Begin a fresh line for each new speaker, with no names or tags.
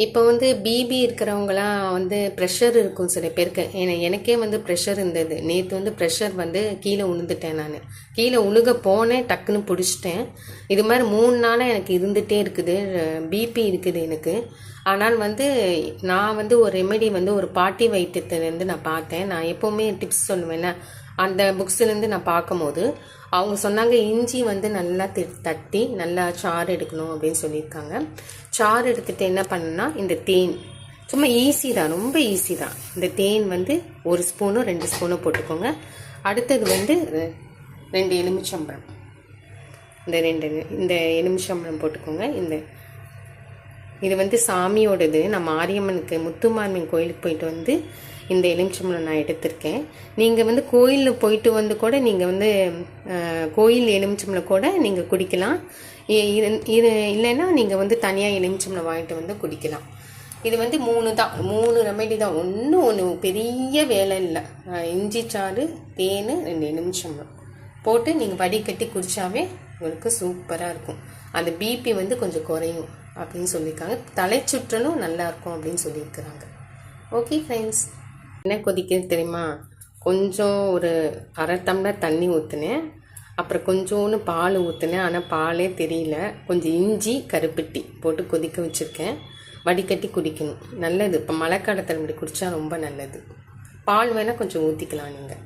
இப்போ வந்து பிபி இருக்கிறவங்களாம் வந்து ப்ரெஷர் இருக்கும் சில பேருக்கு. எனக்கே வந்து ப்ரெஷர் இருந்தது. நேற்று வந்து ப்ரெஷர் வந்து கீழே விழுந்துட்டேன். நான் கீழே உழுக போனேன், டக்குன்னு பிடிச்சிட்டேன். இது மாதிரி 3 நாளாக எனக்கு இருந்துகிட்டே இருக்குது. பிபி இருக்குது எனக்கு. ஆனால் வந்து நான் வந்து ஒரு ரெமெடி வந்து ஒரு பாட்டி வைத்தியத்துலேருந்து நான் பார்த்தேன். நான் எப்போவுமே டிப்ஸ் சொல்லுவேன்னா அந்த புக்ஸ்லேருந்து நான் பார்க்கும்போது அவங்க சொன்னாங்க இஞ்சி வந்து நல்லா தட்டி நல்லா சாறு எடுக்கணும் அப்படின்னு சொல்லியிருக்காங்க. சாறு எடுத்துகிட்டு என்ன பண்ணணும்னா இந்த தேன் சும்மா ஈஸி தான், ரொம்ப ஈஸி தான். இந்த தேன் வந்து 1 ஸ்பூனோ 2 ஸ்பூனோ போட்டுக்கோங்க. அடுத்தது வந்து 2 எலுமிச்சம்பழம், இந்த எலுமிச்சம்பழம் போட்டுக்கோங்க. இது வந்து சாமியோடது. நான் மாரியம்மனுக்கு முத்துமாரியம்மன் கோயிலுக்கு போயிட்டு வந்து இந்த எலுமிச்சம்பழம் நான் எடுத்திருக்கேன். நீங்கள் வந்து கோயிலில் போயிட்டு வந்து கூட நீங்கள் வந்து கோயில் எலுமிச்சம்பழம் கூட நீங்கள் குடிக்கலாம். இல்லைன்னா நீங்கள் வந்து தனியாக எலுமிச்சம்பழம் வாங்கிட்டு வந்து குடிக்கலாம். இது வந்து 3 ரெமெடி தான். ஒன்று பெரிய வேலை இல்லை. இஞ்சி சாறு, தேன், 2 எலுமிச்சம்பழம் போட்டு நீங்கள் வடிகட்டி குடித்தாவே உங்களுக்கு சூப்பராக இருக்கும். அந்த பிபி வந்து கொஞ்சம் குறையும் அப்படின்னு சொல்லியிருக்காங்க. தலை சுற்றலும் நல்லாயிருக்கும் அப்படின்னு சொல்லியிருக்கிறாங்க. ஓகே ஃப்ரெண்ட்ஸ், என்ன கொதிக்குது தெரியுமா? கொஞ்சம் ஒரு 1/2 டம்ளர் தண்ணி ஊற்றுனேன். அப்புறம் கொஞ்சோன்னு பால் ஊற்றுனேன். ஆனால் பாலே தெரியல. கொஞ்சம் இஞ்சி, கருப்பட்டி போட்டு கொதிக்க வச்சுருக்கேன். வடிகட்டி குடிக்கணும். நல்லது. இப்போ மழை காலத்தில் இப்படி குடித்தா ரொம்ப நல்லது. பால் வேணால் கொஞ்சம் ஊற்றிக்கலாம் நீங்கள்.